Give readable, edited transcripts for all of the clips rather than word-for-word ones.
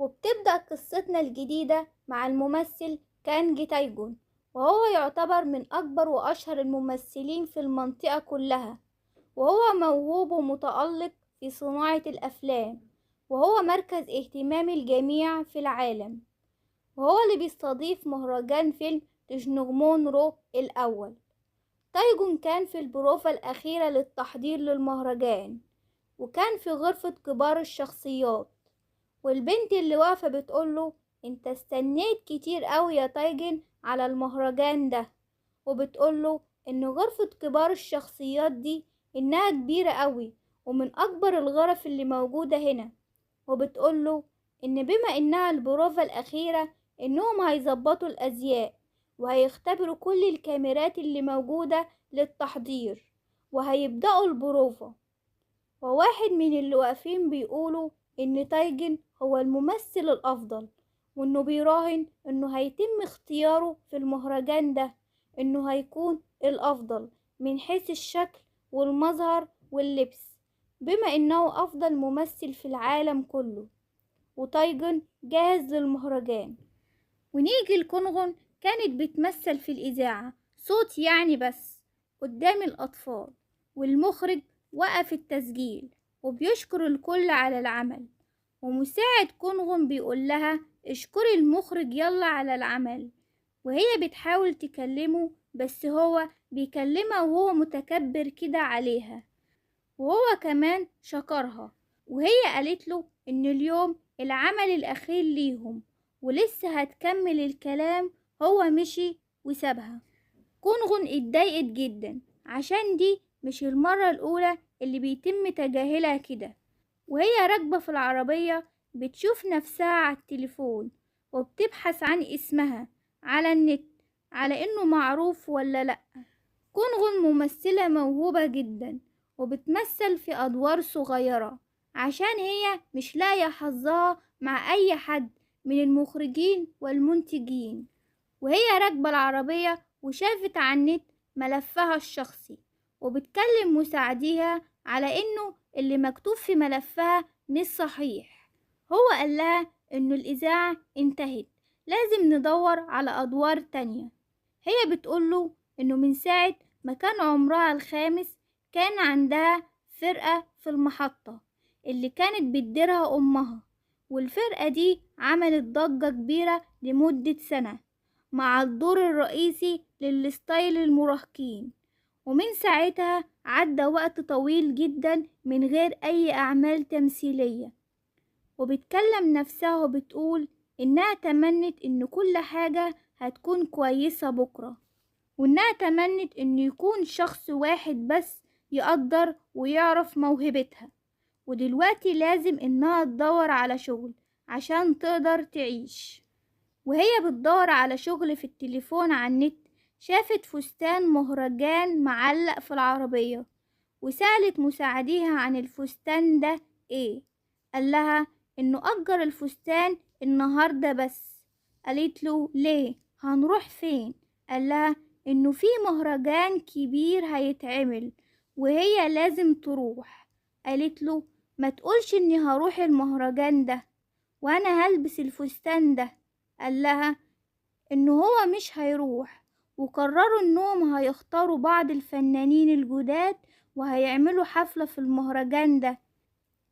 وبتبدأ قصتنا الجديدة مع الممثل كانج تايجون، وهو يعتبر من أكبر وأشهر الممثلين في المنطقة كلها. وهو موهوب ومتألق في صناعة الأفلام، وهو مركز اهتمام الجميع في العالم، وهو اللي بيستضيف مهرجان فيلم تجنغمون رو الأول. تايجون كان في البروفة الأخيرة للتحضير للمهرجان، وكان في غرفة كبار الشخصيات، والبنت اللي واقفة بتقوله: انت استنيت كتير قوي يا تايجن على المهرجان ده. وبتقوله ان غرفة كبار الشخصيات دي انها كبيرة قوي ومن اكبر الغرف اللي موجودة هنا. وبتقوله ان بما انها البروفة الاخيرة انهم هيظبطوا الازياء وهيختبروا كل الكاميرات اللي موجودة للتحضير وهيبدأوا البروفة. وواحد من اللي واقفين بيقولوا إن تايجن هو الممثل الأفضل، وإنه بيراهن إنه هيتم اختياره في المهرجان ده، إنه هيكون الأفضل من حيث الشكل والمظهر واللبس، بما إنه أفضل ممثل في العالم كله. وتايجن جاهز للمهرجان. ونيجي الكونغون كانت بتمثل في الإذاعة صوت يعني بس قدام الأطفال، والمخرج وقف التسجيل وبيشكر الكل على العمل. ومساعد كونغون بيقول لها: اشكري المخرج يلا على العمل. وهي بتحاول تكلمه بس هو بيكلمها وهو متكبر كده عليها، وهو كمان شكرها. وهي قالت له إن اليوم العمل الأخير ليهم ولسه هتكمل الكلام. هو مشي وسابها. كونغون اتضايقت جدا عشان دي مش المرة الأولى اللي بيتم تجاهلها كده. وهي راكبة في العربية بتشوف نفسها على التليفون وبتبحث عن اسمها على النت على إنه معروف ولا لأ. كونغون ممثلة موهوبة جدا وبتمثل في أدوار صغيرة عشان هي مش لاقية حظها مع أي حد من المخرجين والمنتجين. وهي راكبة العربية وشافت على النت ملفها الشخصي وبتكلم مساعديها على إنه اللي مكتوب في ملفها مش صحيح. هو قال لها إنه الإذاعة انتهت، لازم ندور على أدوار تانية. هي بتقوله إنه من ساعة ما كان عمرها الخامس كان عندها فرقة في المحطة اللي كانت بتديرها أمها، والفرقة دي عملت ضجة كبيرة لمدة سنة مع الدور الرئيسي للستايل المراهقين. ومن ساعتها عدى وقت طويل جدا من غير أي أعمال تمثيلية. وبتكلم نفسها وبتقول إنها تمنت إن كل حاجة هتكون كويسة بكرة، وإنها تمنت إن يكون شخص واحد بس يقدر ويعرف موهبتها. ودلوقتي لازم إنها تدور على شغل عشان تقدر تعيش. وهي بتدور على شغل في التليفون على النت شافت فستان مهرجان معلق في العربية، وسألت مساعديها عن الفستان ده ايه. قال لها انه أجر الفستان النهاردة بس. قالت له: ليه؟ هنروح فين؟ قال لها انه في مهرجان كبير هيتعمل وهي لازم تروح. قالت له: ما تقولش اني هروح المهرجان ده وانا هلبس الفستان ده. قال لها انه هو مش هيروح، وقرروا انهم هيختاروا بعض الفنانين الجداد وهيعملوا حفلة في المهرجان ده.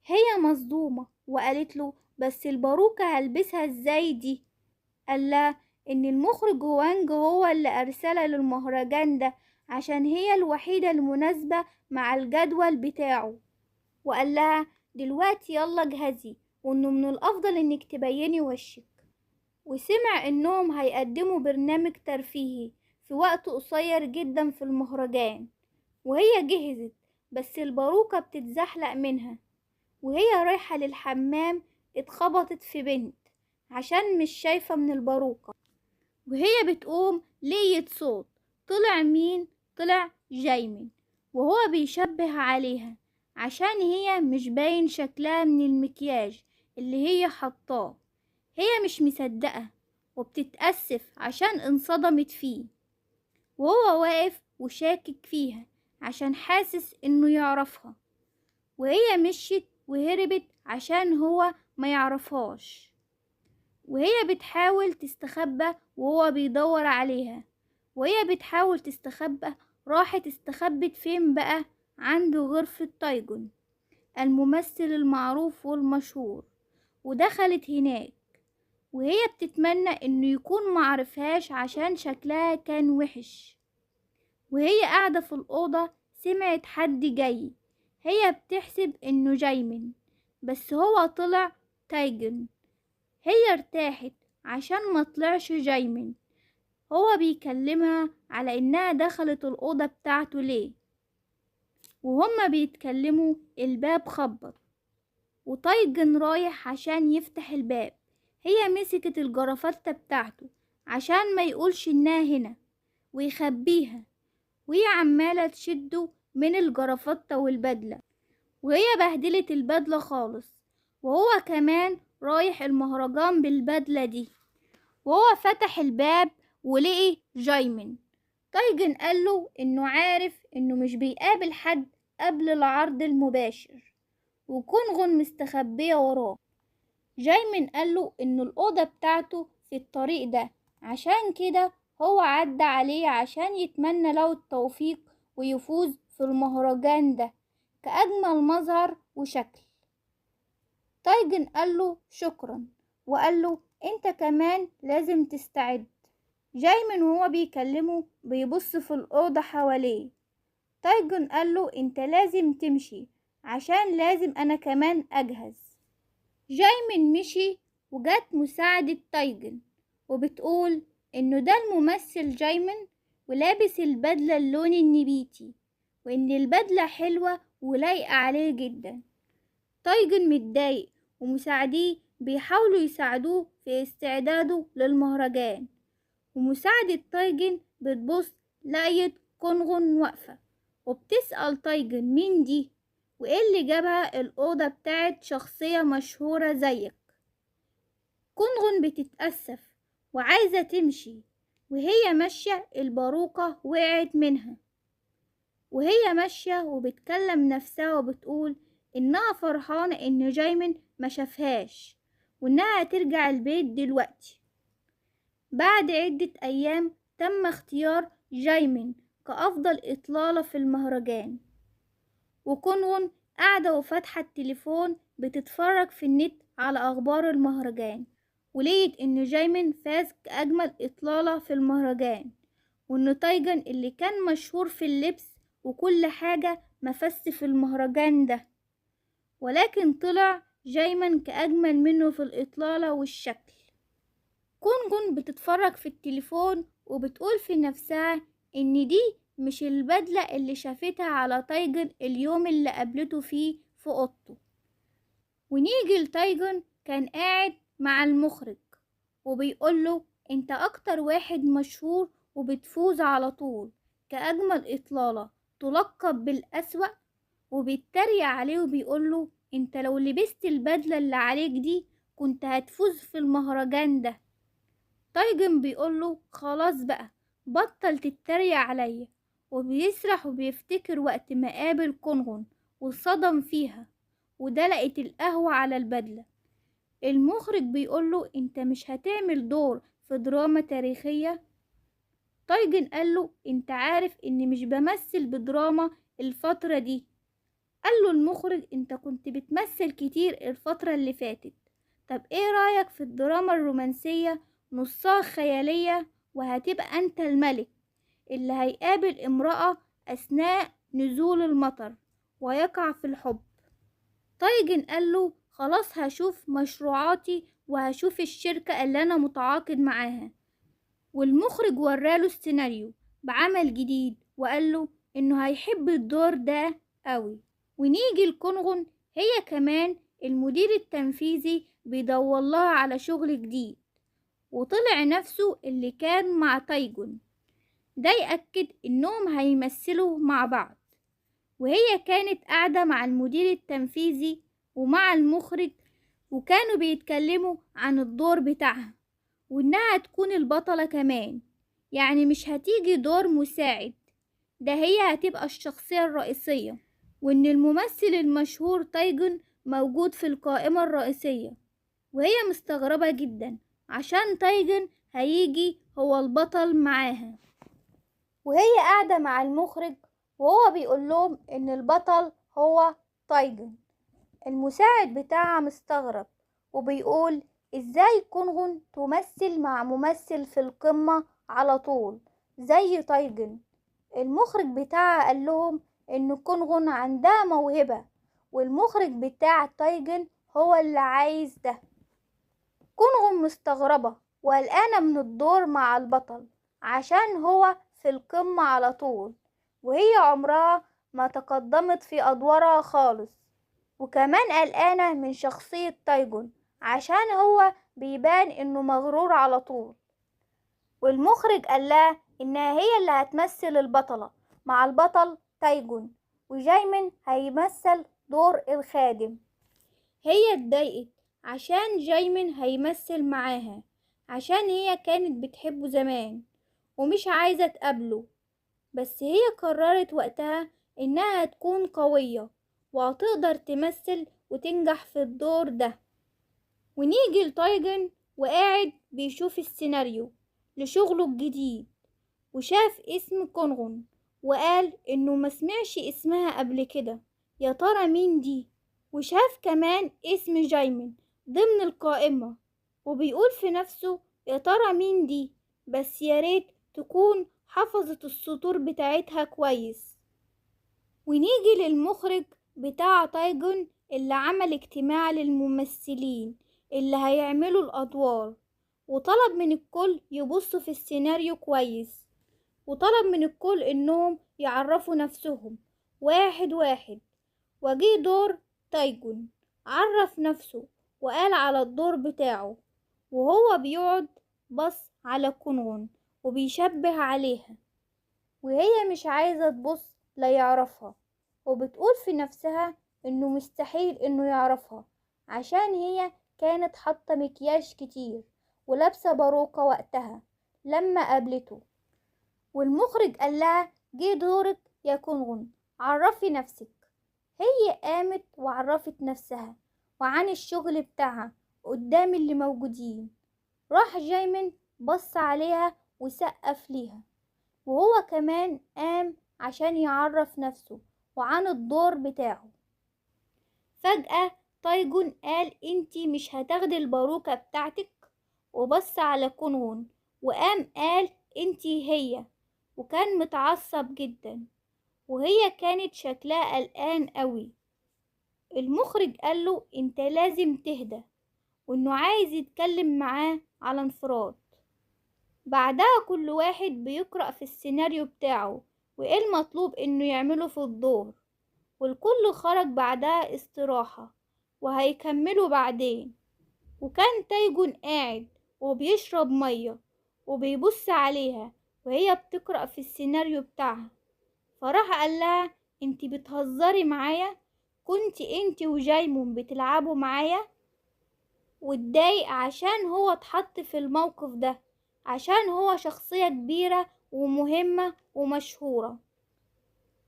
هي مصدومة وقالت له: بس الباروكة هلبسها ازاي دي؟ قال لها ان المخرج وانج هو اللي ارسلها للمهرجان ده عشان هي الوحيدة المناسبة مع الجدول بتاعه. وقال لها: دلوقتي يلا جهزي، وانه من الافضل انك تبيني وشك. وسمع انهم هيقدموا برنامج ترفيهي في وقت قصير جدا في المهرجان. وهي جهزت بس الباروكة بتتزحلق منها. وهي رايحة للحمام اتخبطت في بنت عشان مش شايفة من الباروكة. وهي بتقوم لقيت صوت. طلع مين؟ طلع جايمين، وهو بيشبه عليها عشان هي مش باين شكلها من المكياج اللي هي حطاه. هي مش مصدقة وبتتأسف عشان انصدمت فيه، وهو واقف وشاكك فيها عشان حاسس انه يعرفها. وهي مشيت وهربت عشان هو ما يعرفهاش. وهي بتحاول تستخبى وهو بيدور عليها. وهي بتحاول تستخبى راحت استخبت فين بقى؟ عند غرفة تايجون الممثل المعروف والمشهور، ودخلت هناك وهي بتتمنى انه يكون معرفهاش عشان شكلها كان وحش. وهي قاعدة في الأوضة سمعت حد جاي، هي بتحسب انه جايمن بس هو طلع تايجن. هي ارتاحت عشان ما طلعش جايمن. هو بيكلمها على انها دخلت الأوضة بتاعته ليه. وهما بيتكلموا الباب خبط وتايجن رايح عشان يفتح الباب. هي مسكت الجرافطة بتاعته عشان ما يقولش انها هنا ويخبيها، وهي عمالة تشده من الجرافطة والبدلة، وهي بهدلت البدلة خالص. وهو كمان رايح المهرجان بالبدلة دي. وهو فتح الباب ولقي جايمن. تايجن قاله انه عارف انه مش بيقابل حد قبل العرض المباشر، وكونغون مستخبية وراه. جايمن قاله انه الأوضة بتاعته في الطريق ده، عشان كده هو عدى عليه عشان يتمنى له التوفيق ويفوز في المهرجان ده كأجمل مظهر وشكل. تايجن قاله شكرا وقاله انت كمان لازم تستعد. جايمن وهو بيكلمه بيبص في الأوضة حواليه. تايجن قاله انت لازم تمشي عشان لازم انا كمان اجهز. جايمن مشي وجات مساعدة تايجن وبتقول انه ده الممثل جايمن ولابس البدلة اللون النبيتي، وان البدلة حلوة ولايقة عليه جدا. تايجن متضايق ومساعديه بيحاولوا يساعدوه في استعداده للمهرجان. ومساعدة تايجن بتبص لقيت كونغون واقفة وبتسأل تايجن مين دي وايه اللي جابها الأوضة بتاعت شخصية مشهورة زيك. كونغون بتتأسف وعايزة تمشي، وهي ماشية الباروكة وقعت منها. وهي ماشية وبتكلم نفسها وبتقول إنها فرحانة إن جايمن ما شافهاش وإنها ترجع البيت دلوقتي. بعد عدة أيام تم اختيار جايمن كأفضل إطلالة في المهرجان. وكونغون قاعدة وفاتحة التليفون بتتفرج في النت على أخبار المهرجان، ولقيت إن جايمن فاز كأجمل إطلالة في المهرجان، وإن تايجن اللي كان مشهور في اللبس وكل حاجة مفز في المهرجان ده، ولكن طلع جايمن كأجمل منه في الإطلالة والشكل. كونغون بتتفرج في التليفون وبتقول في نفسها إن دي مش البدلة اللي شافتها على تايجن اليوم اللي قابلته فيه في أوضته. ونيجي لتايجن كان قاعد مع المخرج وبيقوله انت اكتر واحد مشهور وبتفوز على طول كأجمل إطلالة تلقب بالأسوأ، وبيتريق عليه وبيقوله انت لو لبست البدلة اللي عليك دي كنت هتفوز في المهرجان ده. تايجن بيقوله خلاص بقى بطل تتريق عليا، وبيسرح وبيفتكر وقت ما قابل كونغون وصدم فيها ودلقت القهوة على البدلة. المخرج بيقوله انت مش هتعمل دور في دراما تاريخية؟ تايجن قاله انت عارف اني مش بمثل بدراما الفترة دي. قاله المخرج انت كنت بتمثل كتير الفترة اللي فاتت، طب ايه رأيك في الدراما الرومانسية نصها خيالية وهتبقى انت الملك اللي هيقابل امرأة اثناء نزول المطر ويقع في الحب. تايجن قاله خلاص هشوف مشروعاتي وهشوف الشركة اللي انا متعاقد معاها. والمخرج وراله السيناريو بعمل جديد وقاله انه هيحب الدور ده قوي. ونيجي لكونغون، هي كمان المدير التنفيذي بيدور لها على شغل جديد، وطلع نفسه اللي كان مع تايجون ده يأكد انهم هيمثلوا مع بعض. وهي كانت قاعدة مع المدير التنفيذي ومع المخرج وكانوا بيتكلموا عن الدور بتاعها وإنها تكون البطلة كمان، يعني مش هتيجي دور مساعد، ده هي هتبقى الشخصية الرئيسية، وإن الممثل المشهور تايجون موجود في القائمة الرئيسية. وهي مستغربة جدا عشان تايجن هيجي هو البطل معاها. وهي قاعدة مع المخرج وهو بيقول لهم إن البطل هو تايجن. المساعد بتاعها مستغرب وبيقول ازاي كونغون تمثل مع ممثل في القمة على طول زي تايجن. المخرج بتاعها قال لهم ان كونغون عندها موهبة، والمخرج بتاع تايجن هو اللي عايز ده. كونغون مستغربة وقلقانة من الدور مع البطل عشان هو في القمة على طول، وهي عمرها ما تقدمت في أدوارها خالص. وكمان قلقانة من شخصية تايجون عشان هو بيبان انه مغرور على طول. والمخرج قالها انها هي اللي هتمثل البطلة مع البطل تايجون، وجايمين هيمثل دور الخادم. هي اتضايقت عشان جايمين هيمثل معاها، عشان هي كانت بتحبه زمان ومش عايزة تقابله. بس هي قررت وقتها انها تكون قوية وهتقدر تمثل وتنجح في الدور ده. ونيجي لتايجن وقاعد بيشوف السيناريو لشغله الجديد، وشاف اسم كونغون وقال انه مسمعش اسمها قبل كده، يا ترى مين دي؟ وشاف كمان اسم جايمين ضمن القائمة وبيقول في نفسه يا ترى مين دي، بس يا ريت تكون حفظت السطور بتاعتها كويس. ونيجي للمخرج بتاع تايجون اللي عمل اجتماع للممثلين اللي هيعملوا الأدوار، وطلب من الكل يبصوا في السيناريو كويس، وطلب من الكل انهم يعرفوا نفسهم واحد واحد. وجي دور تايجون عرف نفسه وقال على الدور بتاعه، وهو بيقعد بص على كونغون وبيشبه عليها، وهي مش عايزة تبص لا يعرفها، وبتقول في نفسها انه مستحيل انه يعرفها عشان هي كانت حاطة مكياج كتير ولابسة باروكة وقتها لما قابلته. والمخرج قال لها جه دورك يا كونغون، عرفي نفسك. هي قامت وعرفت نفسها وعن الشغل بتاعها قدام اللي موجودين. راح جايمين بص عليها وسقف ليها، وهو كمان قام عشان يعرف نفسه وعن الدور بتاعه. فجأة تايجون قال انتي مش هتاخدي الباروكة بتاعتك، وبص على كونغون وقام قال انتي هي، وكان متعصب جدا وهي كانت شكلها قلقان قوي. المخرج قاله انت لازم تهدى، وانه عايز يتكلم معاه على انفراد. بعدها كل واحد بيقرأ في السيناريو بتاعه وايه المطلوب انه يعمله في الدور، والكل خرج بعدها استراحة وهيكملوا بعدين. وكان تايجون قاعد وبيشرب مية وبيبص عليها وهي بتقرأ في السيناريو بتاعها، فراح قالها انتي بتهزري معايا؟ كنتي انتي وجايمون بتلعبوا معايا؟ واتضايق عشان هو اتحط في الموقف ده، عشان هو شخصية كبيرة ومهمة ومشهورة.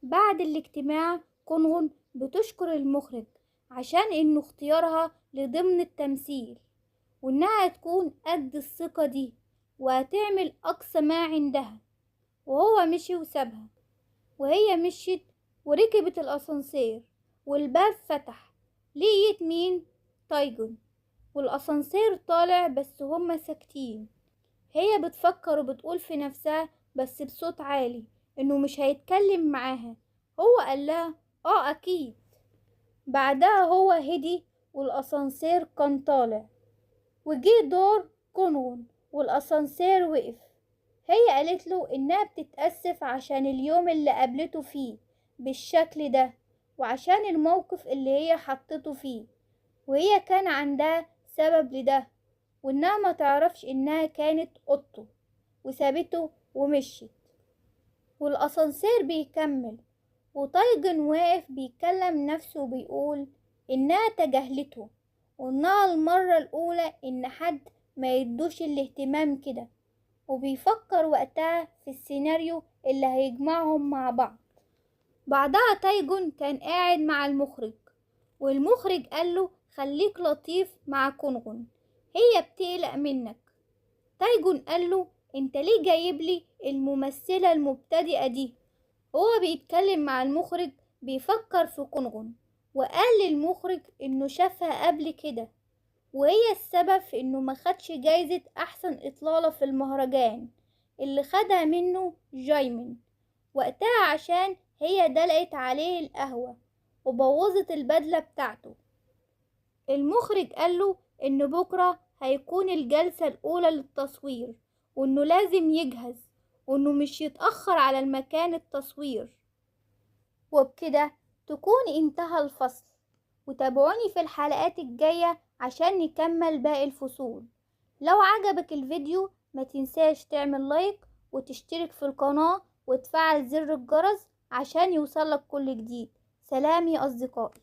بعد الاجتماع كونغون بتشكر المخرج عشان انه اختيارها لضمن التمثيل، وانها تكون قد الثقة دي وهتعمل اقصى ما عندها. وهو مشي وسابها، وهي مشيت وركبت الاسانسير والباب فتح، لقيت مين؟ تايجون. والاسانسير طالع بس هما ساكتين. هي بتفكر وبتقول في نفسها بس بصوت عالي انه مش هيتكلم معاها. هو قالها اه اكيد. بعدها هو هدي والاسانسير كان طالع، وجي دور كونغون والاسانسير وقف. هي قالت له انها بتتأسف عشان اليوم اللي قابلته فيه بالشكل ده، وعشان الموقف اللي هي حطته فيه، وهي كان عندها سبب لده، وانها ما تعرفش انها كانت اوضته، وسابته ومشيت. والاسانسير بيكمل، وتايجن واقف بيكلم نفسه وبيقول انها تجاهلته، وانها المرة الاولى ان حد ما يدوش الاهتمام كده، وبيفكر وقتها في السيناريو اللي هيجمعهم مع بعض. بعدها تايجون كان قاعد مع المخرج، والمخرج قاله خليك لطيف مع كونغون، هي بتقلق منك تايجون قاله انت ليه جايب لي الممثلة المبتدئة دي؟ هو بيتكلم مع المخرج بيفكر في كونغون، وقال للمخرج انه شافها قبل كده، وهي السبب في انه ما خدش جايزة احسن اطلالة في المهرجان اللي خدها منه جايمين وقتها، عشان هي دلقت عليه القهوة وبوظت البدلة بتاعته. المخرج قاله ان بكرة هيكون الجلسة الاولى للتصوير، وانه لازم يجهز، وانه مش يتأخر على المكان التصوير. وبكده تكون انتهى الفصل، وتابعوني في الحلقات الجاية عشان نكمل باقي الفصول. لو عجبك الفيديو ما تنساش تعمل لايك وتشترك في القناة وتفعل زر الجرس عشان يوصلك كل جديد. سلام يا أصدقائي.